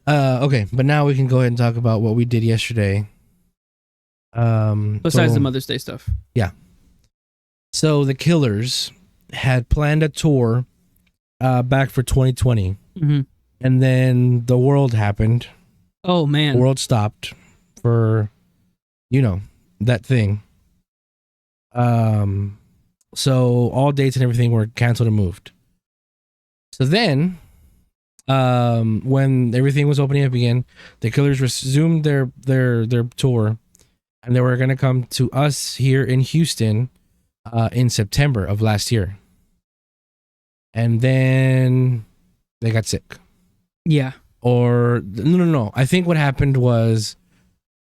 Okay, but now we can go ahead and talk about what we did yesterday. Besides the Mother's Day stuff. Yeah. So the Killers had planned a tour back for 2020. Mm-hmm. And then the world happened. Oh, man. The world stopped for, that thing. So all dates and everything were canceled and moved. So then, when everything was opening up again, the Killers resumed their tour, and they were going to come to us here in Houston in September of last year. And then they got sick. Yeah. Or no. I think what happened was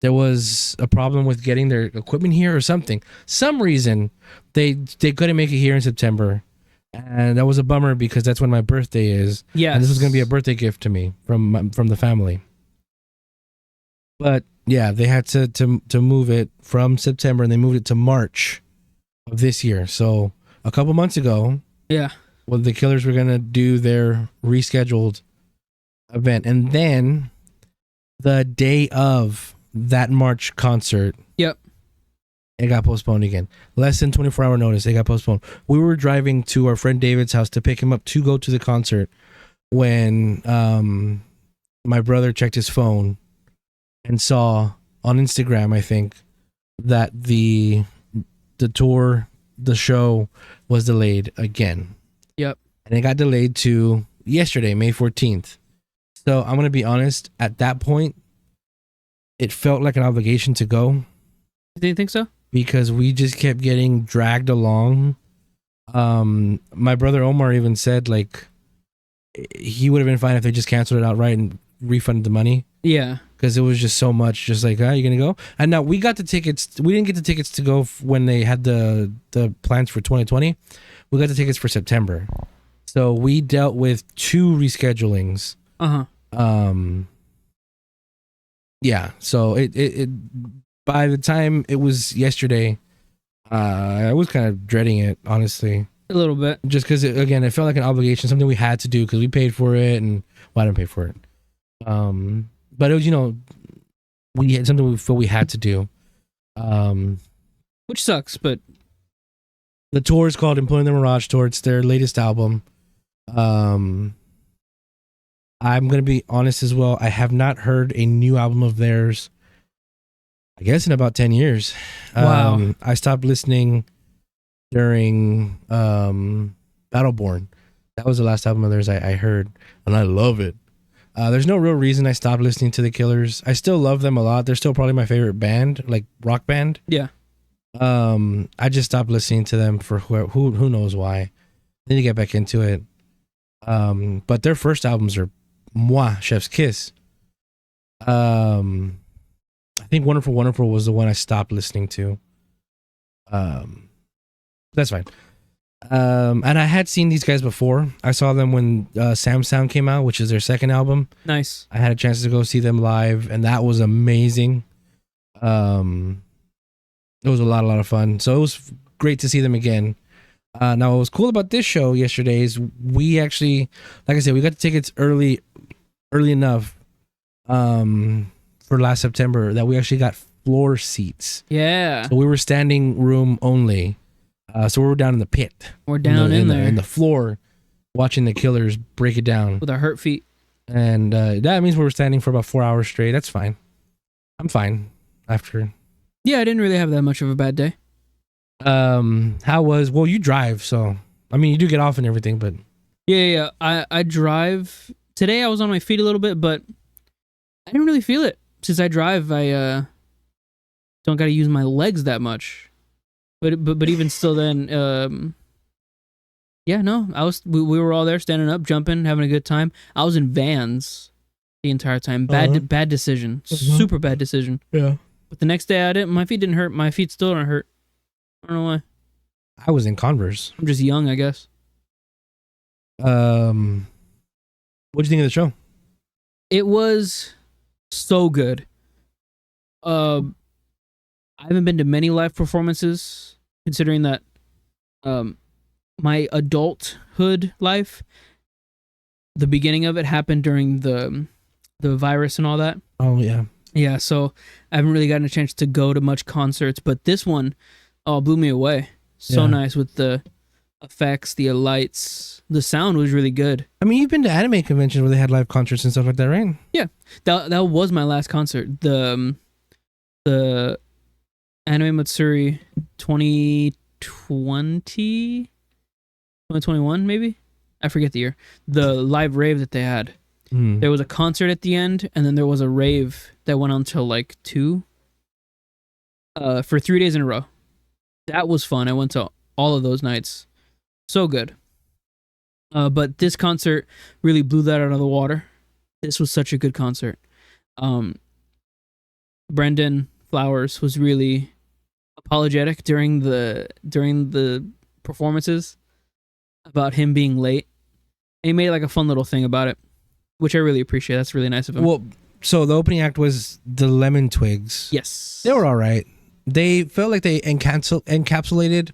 there was a problem with getting their equipment here or something. Some reason they couldn't make it here in September. And that was a bummer because that's when my birthday is. Yeah. And this was going to be a birthday gift to me from the family. But yeah, they had to move it from September, and they moved it to March of this year. So a couple months ago, yeah, well, the Killers were going to do their rescheduled event. And then the day of that March concert, yep, it got postponed again. Less than 24-hour notice, it got postponed. We were driving to our friend David's house to pick him up to go to the concert when my brother checked his phone and saw on Instagram, I think, that the tour, the show was delayed again. Yep. And it got delayed to yesterday, May 14th. So I'm going to be honest, at that point, it felt like an obligation to go. Do you think so? Because we just kept getting dragged along. My brother Omar even said, like, he would have been fine if they just canceled it outright and refunded the money. Yeah. Because it was just so much, just like, you going to go? And now we got the tickets. We didn't get the tickets to go when they had the plans for 2020. We got the tickets for September. So we dealt with 2 reschedulings. Uh-huh. Yeah, so it by the time it was yesterday, I was kind of dreading it, honestly. A little bit. Just because, again, it felt like an obligation, something we had to do because we paid for it, and I didn't pay for it. But it was, we had something we felt we had to do. Which sucks, but the tour is called Employing the Mirage Tour. It's their latest album. I'm going to be honest as well. I have not heard a new album of theirs, I guess, in about 10 years. Wow. I stopped listening during Battleborn. That was the last album of theirs I heard, and I love it. There's no real reason I stopped listening to the Killers. I still love them a lot. They're still probably my favorite band, like rock band. Yeah. I just stopped listening to them for who knows why. I need to get back into it. But their first albums are Moi, Chef's Kiss. I think Wonderful Wonderful was the one I stopped listening to. That's fine. And I had seen these guys before. I saw them when Sam Sound came out, which is their second album. Nice. I had a chance to go see them live, and that was amazing. It was a lot of fun. So it was great to see them again. Now, what was cool about this show yesterday is we actually, like I said, we got the tickets early enough for last September that we actually got floor seats. Yeah. So we were standing room only. So we were down in the pit. We're down in there. In the floor, watching the Killers break it down. With our hurt feet. And that means we were standing for about 4 hours straight. That's fine. I'm fine after. Yeah, I didn't really have that much of a bad day. Well, you drive, so I mean you do get off and everything, but yeah. I drive. Today I was on my feet a little bit, but I didn't really feel it. Since I drive, I don't got to use my legs that much. But even still, then yeah, no, we were all there standing up, jumping, having a good time. I was in Vans the entire time. Bad decision, super bad decision. Yeah. But the next day I didn't. My feet didn't hurt. My feet still don't hurt. I don't know why. I was in Converse. I'm just young, I guess. What'd you think of the show? It was so good. I haven't been to many live performances, considering that my adulthood life, the beginning of it happened during the the virus and all that. Oh yeah. Yeah, so I haven't really gotten a chance to go to much concerts, but this one, blew me away. So Yeah. nice with the effects, the lights, the sound was really good. I mean, you've been to anime conventions where they had live concerts and stuff like that, right? Yeah, that was my last concert. The Anime Matsuri 2020, 2021 maybe. I forget the year. The live rave that they had. There was a concert at the end, and then there was a rave that went on till like 2. For 3 days in a row. That was fun. I went to all of those nights. So good. But this concert really blew that out of the water. This was such a good concert. Brendan Flowers was really apologetic during the performances about him being late. And he made like a fun little thing about it, which I really appreciate. That's really nice of him. Well, so the opening act was the Lemon Twigs. Yes. They were all right. They felt like they encapsulated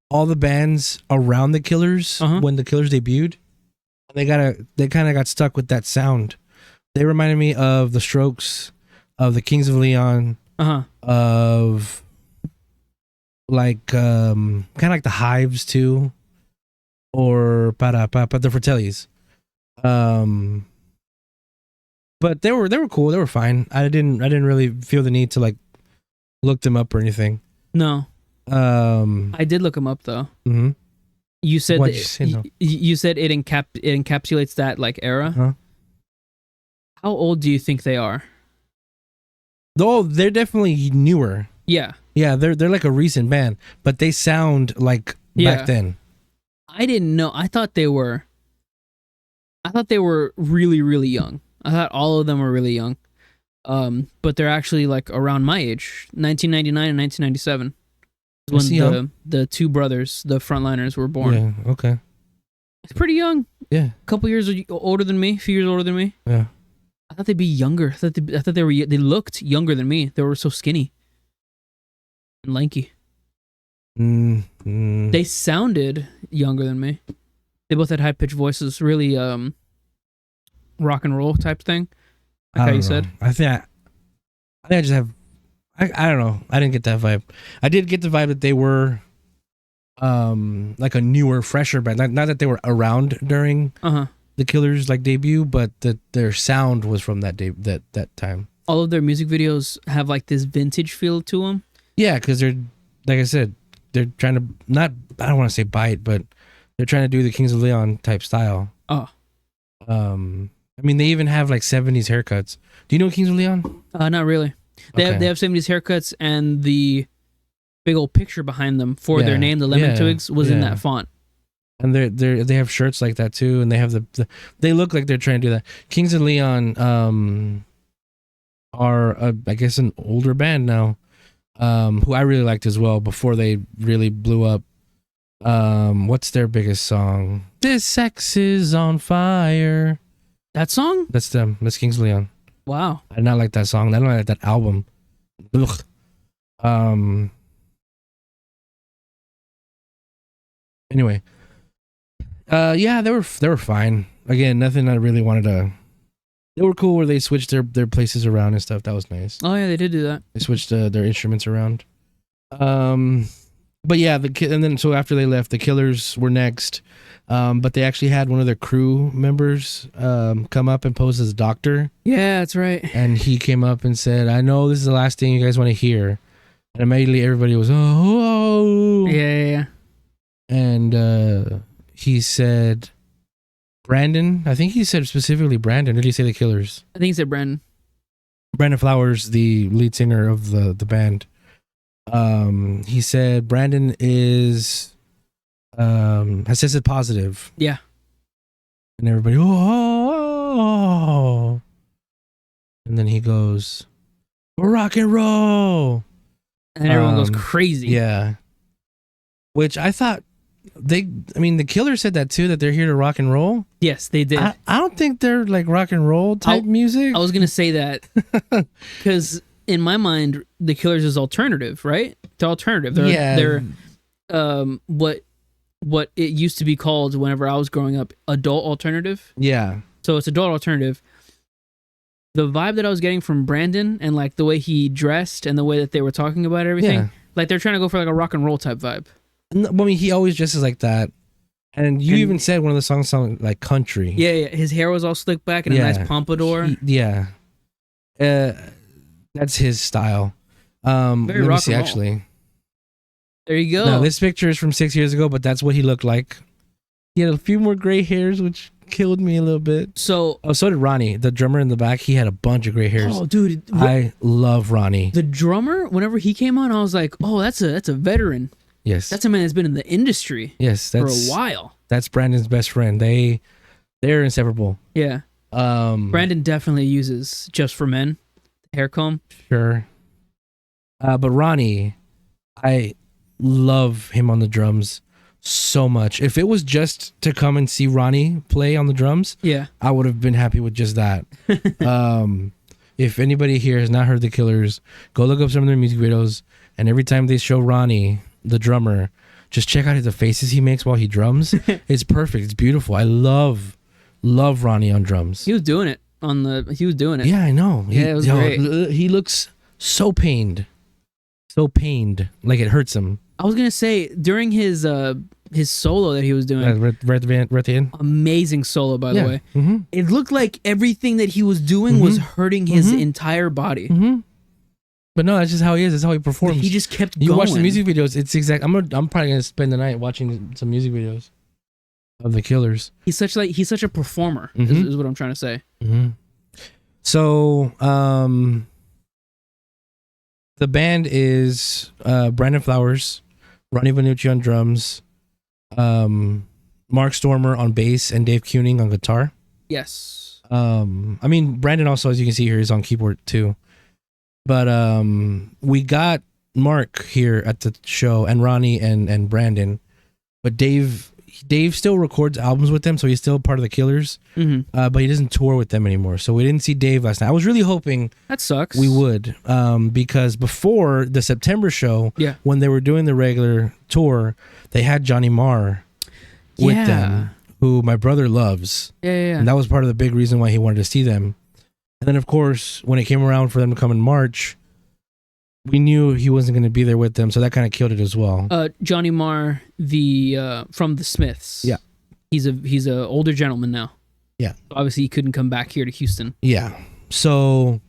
all the bands around the Killers when the Killers debuted. They kind of got stuck with that sound. They reminded me of the Strokes, of the Kings of Leon, of like kind of like the Hives too, or the Fratellis. But they were cool. They were fine. I didn't really feel the need to like look them up or anything. No. I did look them up though. Mm-hmm. You said you said it encapsulates that like era. Huh? How old do you think they are? Though they're definitely newer. Yeah. Yeah, they're like a recent band, but they sound like back then. I didn't know. I thought they were really, really young. I thought all of them were really young. But they're actually like around my age, 1999 and 1997. When the two brothers, the frontliners, were born. Yeah, okay. It's pretty young. Yeah. A couple years older than me, a few years older than me. Yeah. I thought they'd be younger. I thought they looked younger than me. They were so skinny and lanky. They sounded younger than me. They both had high-pitched voices, really rock and roll type thing. Like how you said. I think I just have I don't know. I didn't get that vibe. I did get the vibe that they were like a newer, fresher band. Not that they were around during the Killers like debut, but that their sound was from that time. All of their music videos have like this vintage feel to them. Yeah, because they're, like I said, they're trying to I don't want to say bite, but they're trying to do the Kings of Leon type style. Oh. I mean, they even have like 70s haircuts. Do you know Kings of Leon? Not really. They have 70s haircuts, and the big old picture behind them for their name, the Lemon Twigs, was in that font. And they have shirts like that too, and they have they look like they're trying to do that. Kings of Leon are I guess an older band now, who I really liked as well before they really blew up. What's their biggest song? This Sex is on Fire. That song? That's them. That's Kings of Leon. Wow. I did not like that song. I don't like that album. Ugh. Anyway. Yeah, they were fine. Again, nothing I really wanted to. They were cool where they switched their places around and stuff. That was nice. Oh yeah, they did do that. They switched their instruments around. But yeah, and then so after they left, the Killers were next. But they actually had one of their crew members come up and pose as a doctor. Yeah, that's right. And he came up and said, "I know this is the last thing you guys want to hear." And immediately everybody was, "Oh." Yeah. And he said, Brandon. I think he said specifically Brandon. Did he say the Killers? I think he said Brandon. Brandon Flowers, the lead singer of the band. He said Brandon has tested positive. Yeah. And everybody, oh. And then he goes, rock and roll. And everyone goes crazy. Yeah. Which I thought the Killers said that too, that they're here to rock and roll. Yes, they did. I don't think they're like rock and roll type music. I was going to say that because in my mind, the Killers is alternative, right? They're alternative. They're what it used to be called whenever I was growing up, adult alternative. Yeah. So it's adult alternative. the vibe that I was getting from Brandon and like the way he dressed and the way that they were talking about everything, Yeah. like they're trying to go for like a rock and roll type vibe. I mean, he always dresses like that. And you And- even said one of the songs sound like country. Yeah, yeah. His hair was all slicked back and a nice pompadour. Yeah. That's his style. Let me rock see, and roll. actually. There you go. Now, this picture is from 6 years ago, but that's what he looked like. He had a few more gray hairs, which killed me a little bit. So So did Ronnie, the drummer in the back. He had a bunch of gray hairs. oh, dude, I love Ronnie. the drummer. Whenever he came on, I was like, oh, that's a veteran. Yes. That's a man that's been in the industry Yes, for a while. That's Brandon's best friend. They're inseparable. Yeah, Brandon definitely uses Just for Men hair comb. Sure. But Ronnie, I love him on the drums so much. If it was just to come and see Ronnie play on the drums, Yeah, I would have been happy with just that. If anybody here has not heard The Killers, go look up some of their music videos, and every time they show Ronnie, the drummer, just check out the faces he makes while he drums. It's perfect. It's beautiful. I love Ronnie on drums. he was doing it He was doing it. Yeah, I know. Yeah, it was great. He looks so pained. So pained. Like it hurts him. I was gonna say during his solo that he was doing, Right at the end. amazing solo by the way. Mm-hmm. It looked like everything that he was doing was hurting his entire body. Mm-hmm. But no, that's just how he is. That's how he But performs. he just kept You going. watch the music videos. It's exact. I'm probably gonna spend the night watching some music videos of The Killers. He's such a performer. Mhm. Is what I'm trying to say. Mm-hmm. So, the band is Brandon Flowers, Ronnie Vanucci on drums, Mark Stormer on bass, and Dave Kuning on guitar. Yes. I mean, Brandon also, as you can see here, is on keyboard too. But we got Mark here at the show, and Ronnie and Brandon. But Dave still records albums with them, so he's still part of the Killers. Mm-hmm. But he doesn't tour with them anymore, so we didn't see Dave last night. I was really hoping That sucks. we would, because before the September show, Yeah. when they were doing the regular tour, they had Johnny Marr with Yeah. them, who my brother loves. Yeah. And that was part of the big reason why he wanted to see them. And then, of course, when it came around for them to come in March, we knew he wasn't going to be there with them, so that kind of killed it as well. Johnny Marr, from the Smiths. Yeah. He's a older gentleman now. Yeah. So obviously, he couldn't come back here to Houston. Yeah. So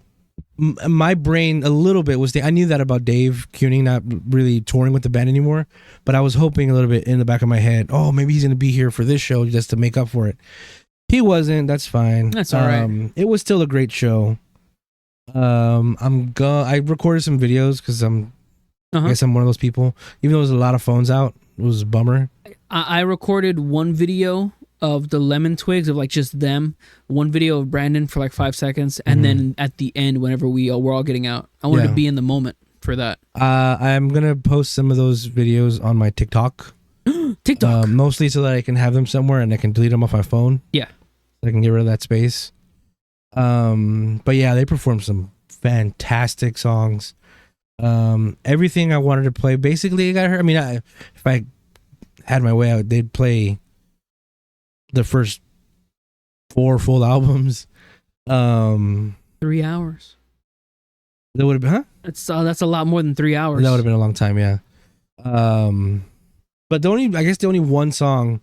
my brain a little bit was I knew that about Dave Kuning not really touring with the band anymore, but I was hoping a little bit in the back of my head, oh, maybe he's going to be here for this show just to make up for it. He wasn't. That's fine. That's all right. It was still a great show. I recorded some videos because I guess I'm one of those people. Even though there's a lot of phones out, it was a bummer. I recorded one video of the Lemon Twigs of like just them, one video of Brandon for like 5 seconds, and then at the end, whenever we're all getting out, I wanted to be in the moment for that. I'm gonna post some of those videos on my TikTok. TikTok. Mostly so that I can have them somewhere and I can delete them off my phone. Yeah. So I can get rid of that space. But yeah, they performed some fantastic songs. Everything I wanted to play basically got heard. I mean, if I had my way, they'd play the first 4 full albums. 3 hours. That would have been, huh? That's a lot more than 3 hours. That would have been a long time, yeah. But I guess the only one song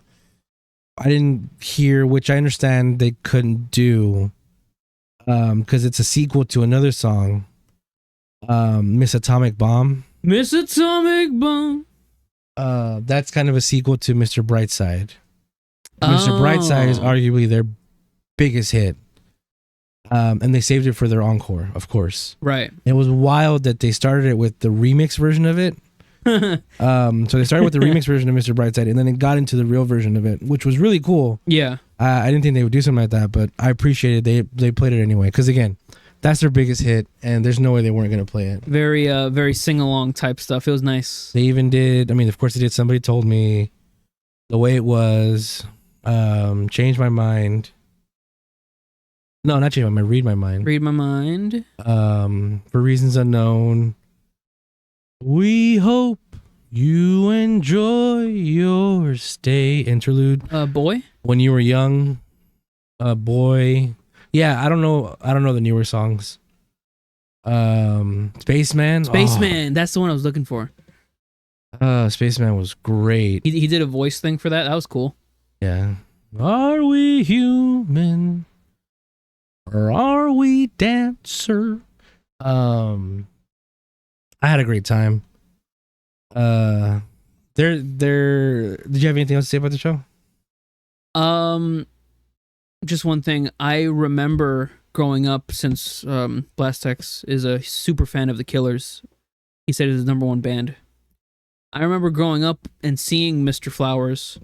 I didn't hear, which I understand they couldn't do, because it's a sequel to another song, Miss Atomic Bomb. Miss Atomic Bomb. That's kind of a sequel to Mr. Brightside. Mr. Brightside is arguably their biggest hit. And they saved it for their encore, of course. Right. It was wild that they started it with the remix version of it. So they started with the remix version of Mr. Brightside, and then it got into the real version of it, which was really cool. Yeah. I didn't think they would do something like that, but I appreciated they played it anyway. Because again, that's their biggest hit, and there's no way they weren't going to play it. Very sing along type stuff. It was nice. They even did. I mean, of course they did. Somebody told me the way it was. Change my mind. No, not change my mind. Read my mind. Read my mind. For reasons unknown. We hope you enjoy your stay. Interlude. Boy. When you were young, boy, Yeah, I don't know the newer songs. Spaceman. Spaceman, that's the one I was looking for. Spaceman was great. He did a voice thing for that. That was cool. Yeah. Are we human or are we dancer? I had a great time. There. Did you have anything else to say about the show? Just one thing. I remember growing up, since Blastex is a super fan of the Killers. He said it's his number one band. I remember growing up and seeing Mr. Flowers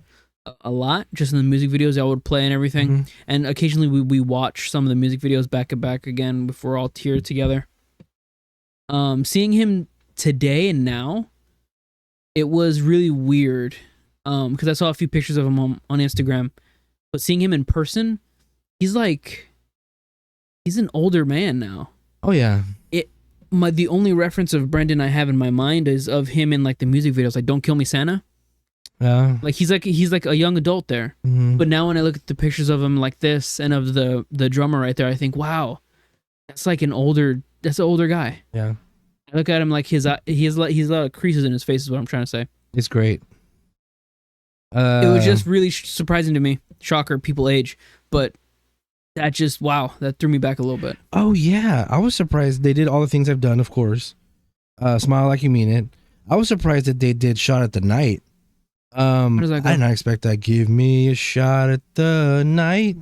a lot, just in the music videos I would play and everything. Mm-hmm. And occasionally we watch some of the music videos back to back again before we're all teared together. Seeing him today and now, it was really weird. Because I saw a few pictures of him on Instagram, but seeing him in person, he's an older man now. Oh yeah. The only reference of Brendan I have in my mind is of him in like the music videos, like "Don't Kill Me, Santa." Yeah. Like he's like a young adult there. Mm-hmm. But now when I look at the pictures of him like this and of the drummer right there, I think, wow, that's an older guy. Yeah. I look at him like he has a lot of creases in his face is what I'm trying to say. It's great. It was just really surprising to me. Shocker, people age, but that just, wow, that threw me back a little bit. Oh yeah, I was surprised they did all the things I've done. Of course, Smile Like You Mean It. I was surprised that they did Shot at the Night. How does that go? I did not expect that. Give me a shot at the night.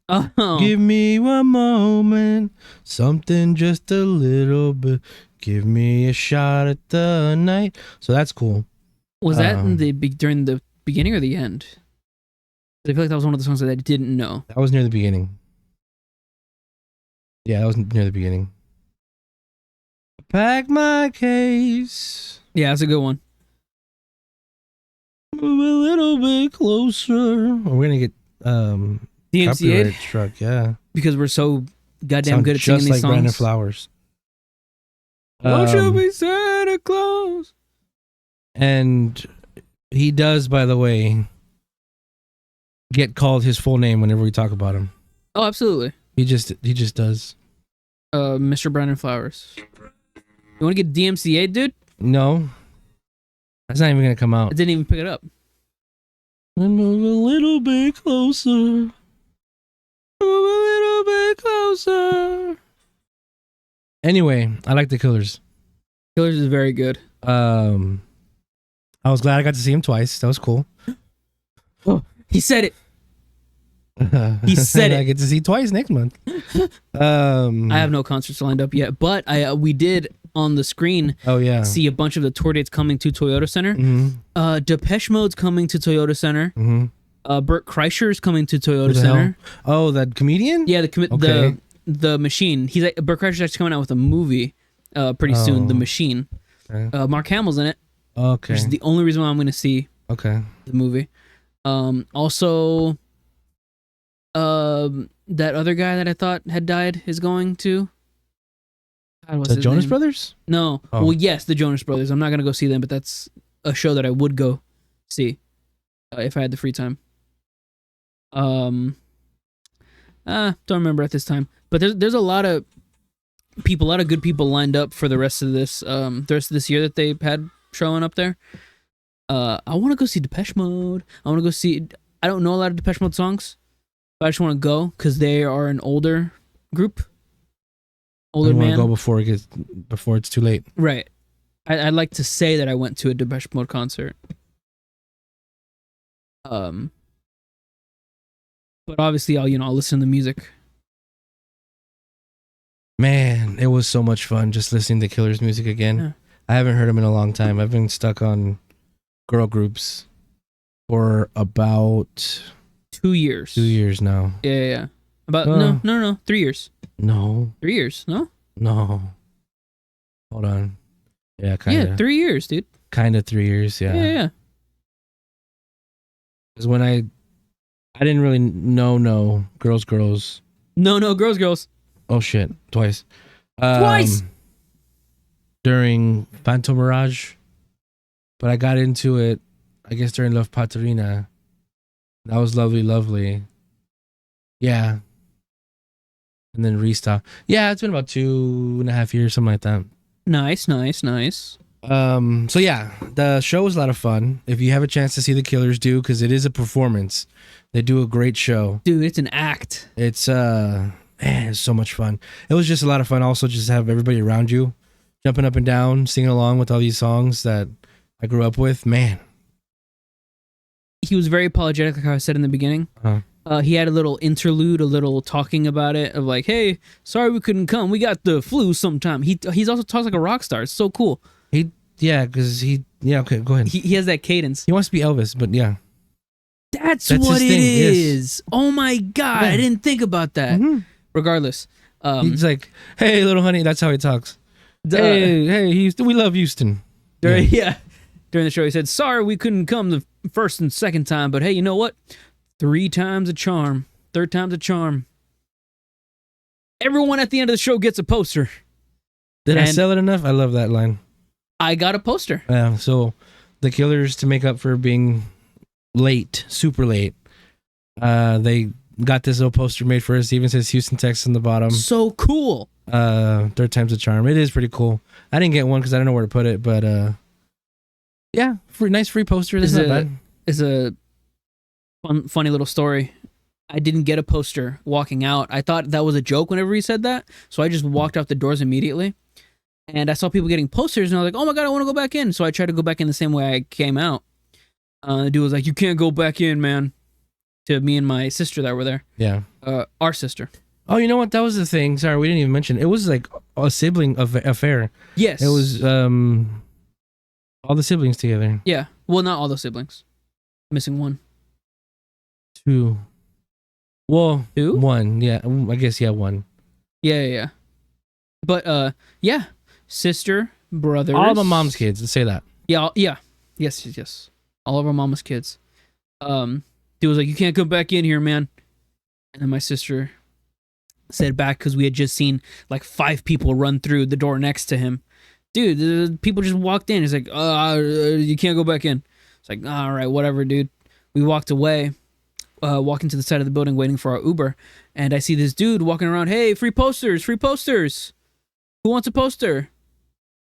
Oh. Give me one moment, something just a little bit. Give me a shot at the night. So that's cool. Was that during the beginning or the end? I feel like that was one of the songs that I didn't know. That was near the beginning. Yeah, that was near the beginning. Pack my case. Yeah, that's a good one. Move a little bit closer. We're gonna get DMCA copyright struck. Yeah, because we're so goddamn sound good at just singing these like songs. Brandon Flowers. Won't you be Santa Claus? And he does, by the way, get called his full name whenever we talk about him. Oh, absolutely. He just does. Mr. Brandon Flowers. You want to get DMCA, dude? No, that's not even gonna come out. I didn't even pick it up. And move a little bit closer. Move a little bit closer. Anyway, I like the Killers. Killers is very good. I was glad I got to see him twice. That was cool. Oh, he said it. He said it. I get to see twice next month. I have no concerts lined up yet, but we did on the screen. Oh yeah, see a bunch of the tour dates coming to Toyota Center. Mm-hmm. Depeche Mode's coming to Toyota Center. Mm-hmm. Bert Kreischer's coming to Toyota Who the Center. hell? Oh, that comedian? Yeah, Okay. the Machine. He's like, Bert Kreischer's actually coming out with a movie pretty soon. The Machine. Okay. Mark Hamill's in it. Okay. Which is the only reason why I'm going to see Okay. the movie. Also, that other guy that I thought had died is going to. God, what's The his Jonas name? Brothers? No. Oh. Well, yes, the Jonas Brothers. I'm not going to go see them, but that's a show that I would go see if I had the free time. Don't remember at this time. But there's a lot of people, a lot of good people lined up for the rest of this year that they've had showing up there. I want to go see Depeche Mode. I don't know a lot of Depeche Mode songs, but I just want to go because they are an older group. Older man. Go before it's too late. Right. I'd like to say that I went to a Depeche Mode concert. But obviously I'll listen to the music. Man, it was so much fun just listening to Killers music again. Yeah. I haven't heard them in a long time. I've been stuck on girl groups for about 2 years. 2 years now. Yeah. About no, 3 years. No. 3 years, no? No. Hold on. Yeah, kind of. Yeah, 3 years, dude. Kind of 3 years, yeah. Yeah. Because when I didn't really know girls. No, girls. Oh shit, twice. Twice? During Phantom Mirage. But I got into it, I guess, during Love Paterina. That was lovely. Yeah. and then restock. Yeah, it's been about 2.5 years, something like that. Nice. So yeah, the show was a lot of fun. If you have a chance to see the Killers, do, because it is a performance. They do a great show. Dude, it's an act. It's man, it's so much fun. It was just a lot of fun. Also, just have everybody around you, jumping up and down, singing along with all these songs that I grew up with. Man, He was very apologetic, like I said in the beginning. He had a little interlude, a little talking about it, of like, hey, sorry we couldn't come. We got the flu sometime. He's also talks like a rock star. It's so cool. Okay, go ahead. He has that cadence. He wants to be Elvis, but yeah. That's his what it thing, is. Yes. Oh my God. Yeah. I didn't think about that. Mm-hmm. Regardless. He's like, hey, little honey. That's how he talks. Hey, Houston. We love Houston. During the show, he said, sorry we couldn't come the first and second time, but hey, you know what? 3 times a charm. 3rd time's a charm. Everyone at the end of the show gets a poster. Did I sell it enough? I love that line. I got a poster. Yeah, so the Killers, to make up for being late, super late, they got this little poster made for us. It even says Houston, Texas on the bottom. So cool. 3rd time's a charm. It is pretty cool. I didn't get one because I don't know where to put it, but yeah, nice free poster. That's not bad. It's a funny little story. I didn't get a poster walking out. I thought that was a joke whenever he said that, so I just walked out the doors immediately. And I saw people getting posters, and I was like, oh my God, I want to go back in. So I tried to go back in the same way I came out. The dude was like, you can't go back in, man. To me and my sister that were there. Yeah. Our sister. Oh, you know what? That was the thing. Sorry, we didn't even mention. It was like a sibling affair. Yes. It was all the siblings together. Yeah. Well, not all the siblings. Missing one. 2. Well, 2? 1. Yeah, I guess, yeah, 1. Yeah. But, yeah. Sister, brothers. All the mom's kids, let's say that. Yeah. Yes. All of our mama's kids. Dude was like, you can't come back in here, man. And then my sister said back, because we had just seen like 5 people run through the door next to him. Dude, the people just walked in. He's like, you can't go back in. It's like, all right, whatever, dude. We walked away, walking to the side of the building, waiting for our Uber. And I see this dude walking around, hey, free posters. Who wants a poster?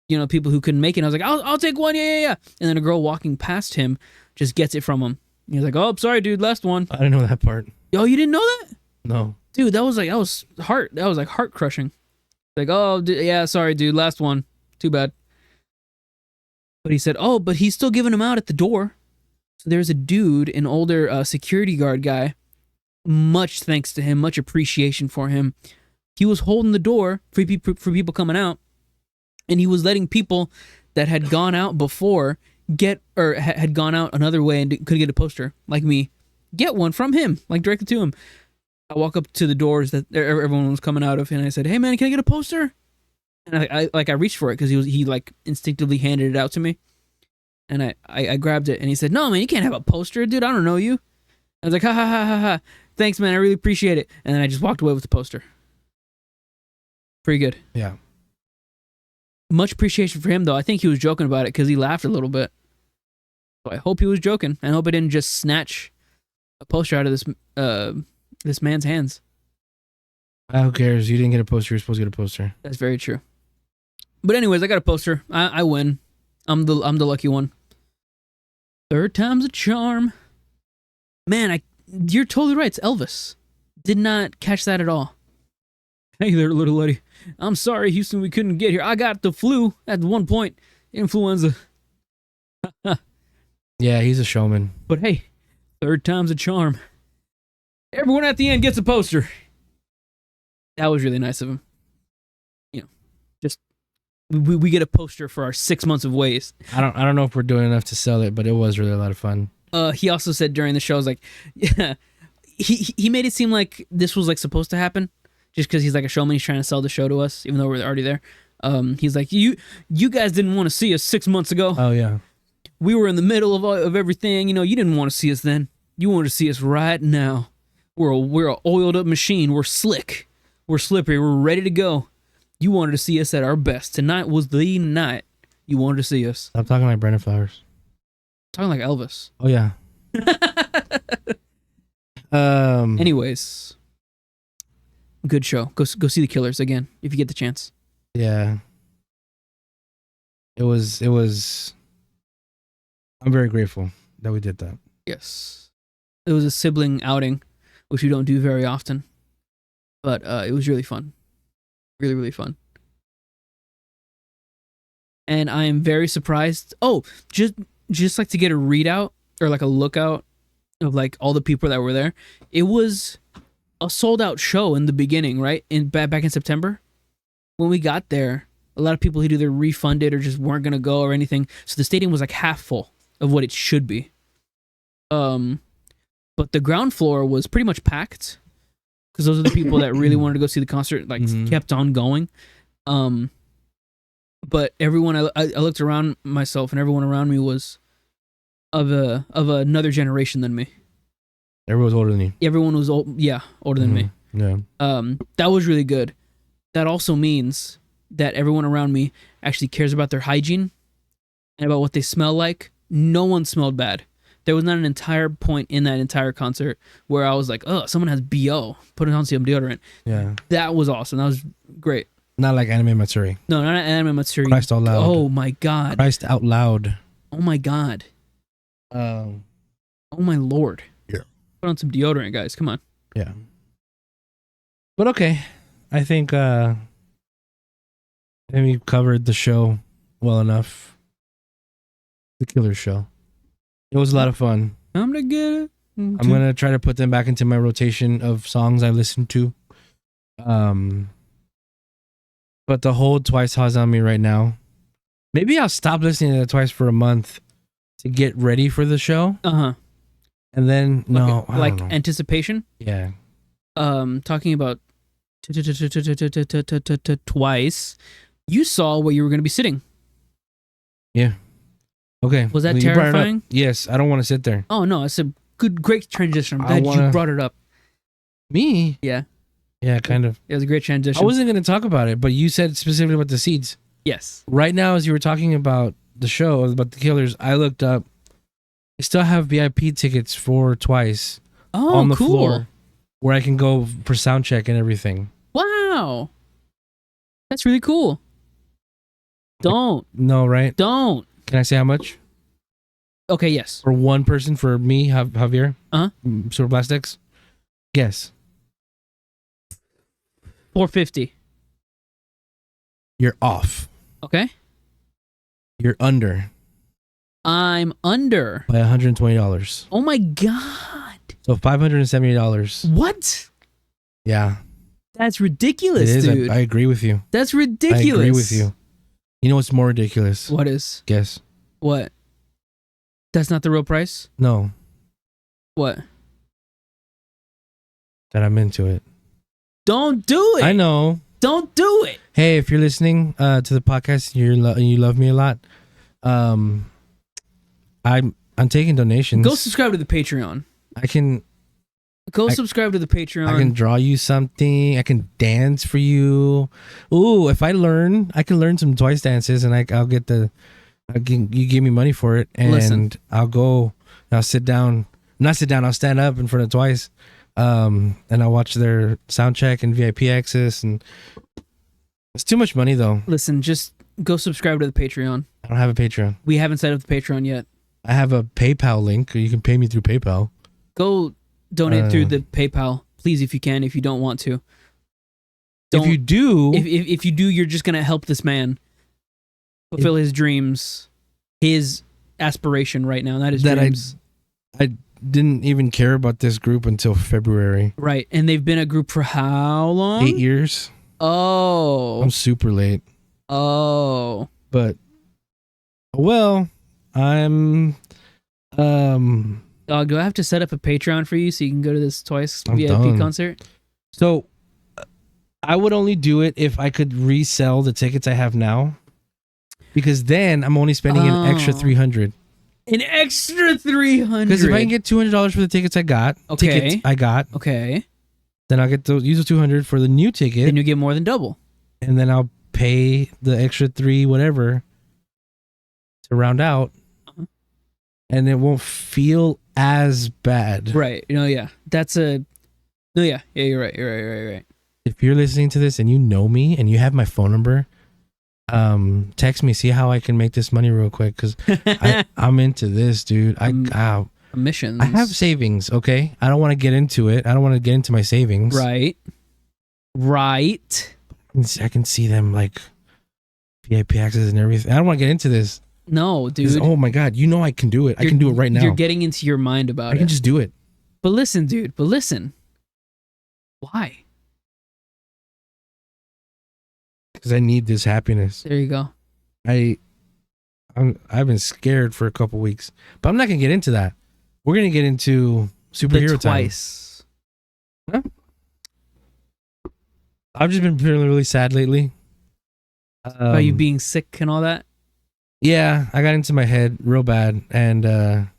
You know, people who couldn't make it. And I was like, I'll take one. Yeah. And then a girl walking past him just gets it from him. He's like, oh, sorry, dude, last one. I didn't know that part. Oh, you didn't know that? No. Dude, that was heart crushing. Like, oh, yeah, sorry, dude, last one. Too bad. But he said, oh, but he's still giving them out at the door. So there's a dude, an older security guard guy. Much thanks to him, much appreciation for him. He was holding the door for people coming out, and he was letting people that had gone out before had gone out another way and couldn't get a poster, like me, get one from him, like directly to him. I walk up to the doors that everyone was coming out of, and I said, hey man, can I get a poster? And I reached for it because he like instinctively handed it out to me, and I grabbed it, and he said, no man, you can't have a poster, dude, I don't know you. I was like, ha, thanks man, I really appreciate it. And then I just walked away with the poster. Pretty good. Yeah. Much appreciation for him, though. I think he was joking about it because he laughed a little bit. So I hope he was joking. I hope I didn't just snatch a poster out of this man's hands. Who cares? You didn't get a poster. You're supposed to get a poster. That's very true. But anyways, I got a poster. I win. I'm the lucky one. 3rd time's a charm. Man, you're totally right. It's Elvis. Did not catch that at all. Hey there, little lady. I'm sorry, Houston, we couldn't get here. I got the flu at one point. Influenza. Yeah, he's a showman. But hey, 3rd time's a charm. Everyone at the end gets a poster. That was really nice of him. You know, just we get a poster for our 6 months of ways. I don't know if we're doing enough to sell it, but it was really a lot of fun. He also said during the show, I was like, yeah, he made it seem like this was like supposed to happen. Just because he's like a showman, he's trying to sell the show to us, even though we're already there. He's like, you guys didn't want to see us 6 months ago. Oh, yeah. We were in the middle of everything. You know, you didn't want to see us then. You wanted to see us right now. We're a oiled up machine. We're slick. We're slippery. We're ready to go. You wanted to see us at our best. Tonight was the night you wanted to see us. Stop talking like Brandon Flowers. Talking like Elvis. Oh, yeah. Anyways. Good show. Go see the Killers again if you get the chance. Yeah. It was. I'm very grateful that we did that. Yes. It was a sibling outing, which we don't do very often. But it was really fun. Really, really fun. And I am very surprised. Oh, just like to get a readout or like a lookout of like all the people that were there. It was a sold out show in the beginning, right? Back in September. When we got there, a lot of people had either refunded or just weren't gonna go or anything. So the stadium was like half full of what it should be. But the ground floor was pretty much packed because those are the people that really wanted to go see the concert. Like kept on going. But everyone, I looked around myself, and everyone around me was of another generation than me. Everyone was older than you. Everyone was older than me. Yeah. That was really good. That also means that everyone around me actually cares about their hygiene and about what they smell like. No one smelled bad. There was not an entire point in that entire concert where I was like, oh, someone has BO. Put on some deodorant. Yeah. That was awesome. That was great. Not like Anime Matsuri. No, not Anime Matsuri. Christ out loud. Oh my God. Christ out loud. Oh my God. Oh my Lord. Yeah. Put on some deodorant, guys. Come on. Yeah. But okay. I think we covered the show well enough. The Killer Show. It was a lot of fun. I'm gonna get it. I'm gonna try to put them back into my rotation of songs I listen to. But the whole Twice has on me right now. Maybe I'll stop listening to Twice for a month to get ready for the show. And then no, I like don't know. anticipation. Yeah. Talking about Twice. You saw where you were gonna be sitting. Yeah. Okay. Was that You brought it up. terrifying? Yes. I don't want to sit there. Oh no, it's a great transition. I'm glad you brought it up. Me? Yeah. Yeah, kind of. It was a great transition. I wasn't going to talk about it, but you said specifically about the seats. Yes. Right now, as you were talking about the show, about the Killers, I looked up. I still have VIP tickets for Twice on the floor where I can go for sound check and everything. Wow. That's really cool. Don't. No, right? Don't. Can I say how much? Okay, yes. For one person, for me, Javier? Super Plastics? Guess. $450. You're off. Okay. You're under. I'm under. By $120. Oh my God. So $570. What? Yeah. That's ridiculous, it is. dude. I agree with you. That's ridiculous. I agree with you. You know what's more ridiculous? What is? Guess. What? That's not the real price? No. What? That I'm into it. Don't do it. I know. Don't do it. Hey, if you're listening to the podcast and you love me a lot, I'm taking donations. Go subscribe to the Patreon. I can subscribe to the Patreon. I can draw you something. I can dance for you. Ooh, if I can learn some Twice dances, and I'll get you give me money for it, and Listen. I'll go. I'll sit down. Not sit down. I'll stand up in front of Twice, and I'll watch their sound check and VIP access. And it's too much money, though. Listen, just go subscribe to the Patreon. I don't have a Patreon. We haven't set up the Patreon yet. I have a PayPal link. You can pay me through PayPal. Go donate through the PayPal, please, if you can. If you don't want to, if you do, if you do, you're just gonna help this man fulfill his dreams, his aspiration right now. That is dreams. I didn't even care about this group until February. Right, and they've been a group for how long? 8 years. Oh, I'm super late. Oh, but well, I'm Dog, do I have to set up a Patreon for you so you can go to this Twice I'm VIP done. concert? So I would only do it if I could resell the tickets I have now, because then I'm only spending an extra $300. An extra $300. Because if I can get $200 for the tickets I got, okay, then I'll get use the $200 for the new ticket. Then you get more than double, and then I'll pay the extra $3 whatever to round out, and it won't feel as bad. Right? Yeah. That's a. No, yeah. You're right. if you're listening to this and you know me and you have my phone number, text me, see how I can make this money real quick, because I'm into this, dude. Missions. I have savings, okay? I don't want to get into it. I don't want to get into my savings. Right. I can see them like VIP access and everything. I don't want to get into this. No, dude. Oh my God, you know I can do it. I can do it right now. You're getting into your mind about it. I can just do it. But listen, dude. Why? Because I need this happiness. There you go. I've been scared for a couple weeks, but I'm not gonna get into that. We're gonna get into superhero twice. Huh? I've just been feeling really sad lately. About you being sick and all that? Yeah, I got into my head real bad, and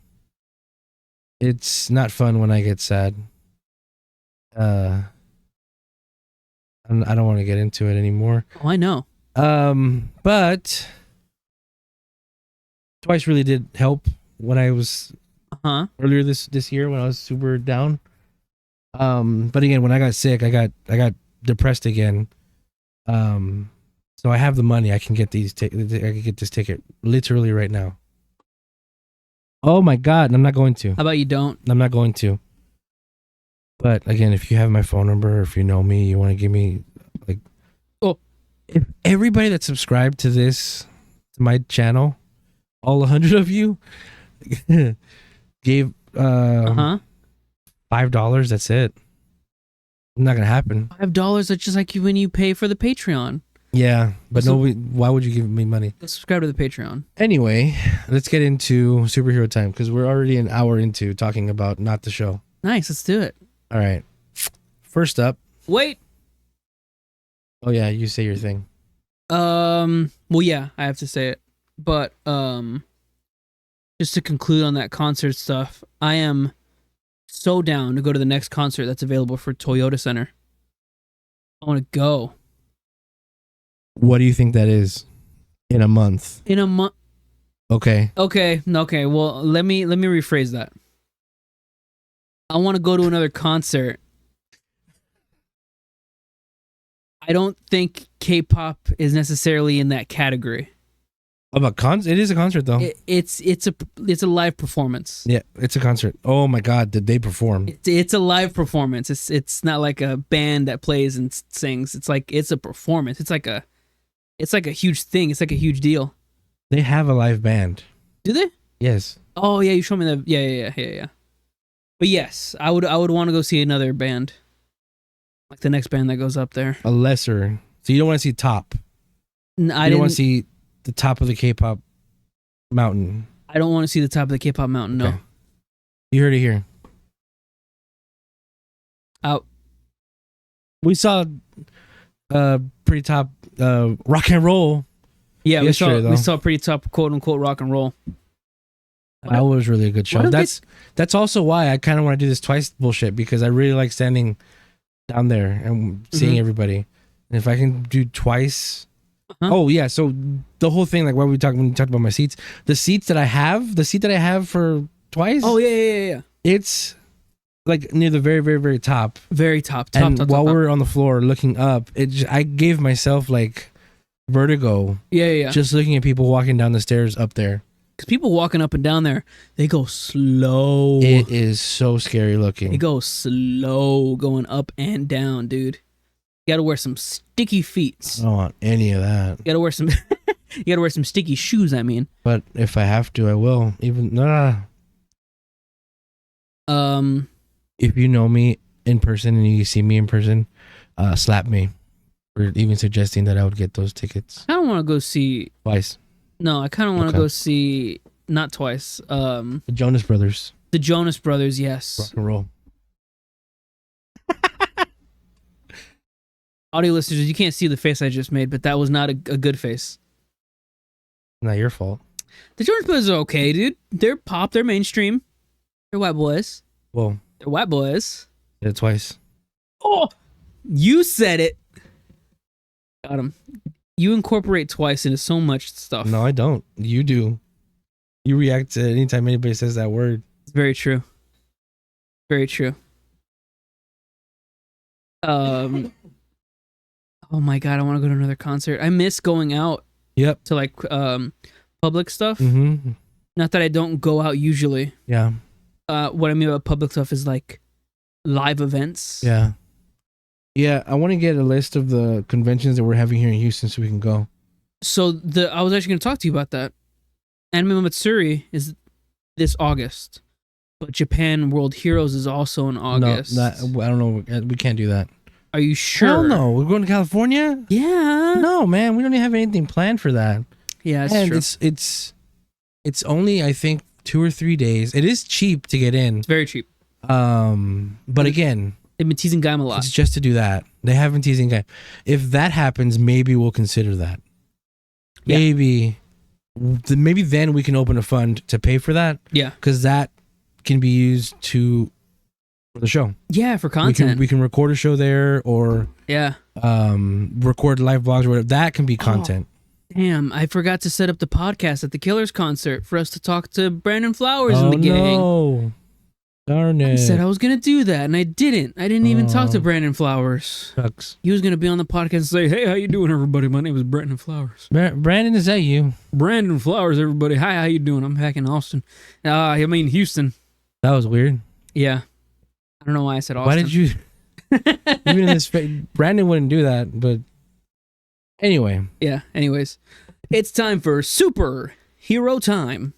it's not fun when I get sad. I don't want to get into it anymore. Oh, I know. But Twice really did help when I was earlier this year when I was super down. But again, when I got sick, I got depressed again. So I have the money. I can get I can get this ticket literally right now. Oh my God! I'm not going to. How about you don't? I'm not going to. But again, if you have my phone number, or if you know me, you want to give me if everybody that subscribed to my channel, all 100 of you, gave $5. That's it. Not gonna happen. $5. That's just like when you pay for the Patreon. Yeah, but why would you give me money? Let's subscribe to the Patreon. Anyway, let's get into superhero time because we're already an hour into talking about not the show. Nice, let's do it. All right. First up. Wait. Oh yeah, you say your thing. Well, yeah, I have to say it, but just to conclude on that concert stuff, I am so down to go to the next concert that's available for Toyota Center. I want to go. What do you think that is? In a month. In a month. Okay. Okay. Well, let me rephrase that. I want to go to another concert. I don't think K-pop is necessarily in that category. Of a concert? It is a concert though. It's a live performance. Yeah, it's a concert. Oh my God, did they perform? It's a live performance. It's not like a band that plays and sings. It's like it's a performance. It's like a huge thing. It's like a huge deal. They have a live band. Do they? Yes. Oh yeah, you showed me that. Yeah. But yes, I would want to go see another band, like the next band that goes up there. A lesser. So you don't want to see Top. I don't want to see the top of the K-pop mountain. I don't want to see the top of the K-pop mountain. Okay. No. You heard it here. Out. We saw pretty top rock and roll. Yeah, we saw pretty top quote unquote rock and roll. That was really a good show. That's also why I kind of want to do this Twice bullshit, because I really like standing down there and seeing everybody. And if I can do Twice. Oh yeah, so the whole thing, like when we talked about my seats, the seat that I have for Twice. Oh yeah. It's like near the very, very, very top. Very top. And while we're on the floor looking up, I gave myself like vertigo. Yeah. Just looking at people walking down the stairs up there. Because people walking up and down there, they go slow. It is so scary looking. They go slow going up and down, dude. You gotta wear some sticky feet. I don't want any of that. You gotta wear some sticky shoes, I mean. But if I have to, I will. If you know me in person and you see me in person, slap me for even suggesting that I would get those tickets. I don't want to go see Twice. No, I kind of want to go see not Twice. The Jonas Brothers. The Jonas Brothers, yes. Rock and roll. Audio listeners, you can't see the face I just made, but that was not a good face. Not your fault. The Jonas Brothers are okay, dude. They're pop. They're mainstream. They're white boys. Well, they're white boys. Did it twice. Oh, you said it. Got him. You incorporate Twice into so much stuff. No, I don't. You do. You react to anytime anybody says that word. It's very true. Very true. Oh my god, I want to go to another concert. I miss going out Yep. to like public stuff. Mm-hmm. Not that I don't go out usually. Yeah. What I mean by public stuff is like live events. Yeah. Yeah. I want to get a list of the conventions that we're having here in Houston so we can go. So I was actually going to talk to you about that. Anime Matsuri is this August, but Japan World Heroes is also in August. No, I don't know. We can't do that. Are you sure? Hell no. We're going to California? Yeah. No, man. We don't even have anything planned for that. Yeah, and true. It's only, I think, 2 or 3 days. It is cheap to get in. It's very cheap. But again, they've been teasing Gaim a lot. it's just to do that. They have been teasing Gaim. If that happens, maybe we'll consider that. Yeah. Maybe then we can open a fund to pay for that. Yeah. Because that can be used for the show. Yeah, for content. We can record a show there or yeah. record live vlogs or whatever. That can be content. Damn, I forgot to set up the podcast at the Killers concert for us to talk to Brandon Flowers and the gang. No. Darn it. I said I was going to do that, and I didn't. I didn't even talk to Brandon Flowers. Sucks. He was going to be on the podcast and say, hey, how you doing, everybody? My name is Brandon Flowers. Brandon, is that you? Brandon Flowers, everybody. Hi, how you doing? I'm back in Austin. Houston. That was weird. Yeah. I don't know why I said Austin. Why did you... Even in this... Brandon wouldn't do that, but... Anyway. Yeah, anyways. It's time for Super Hero Time.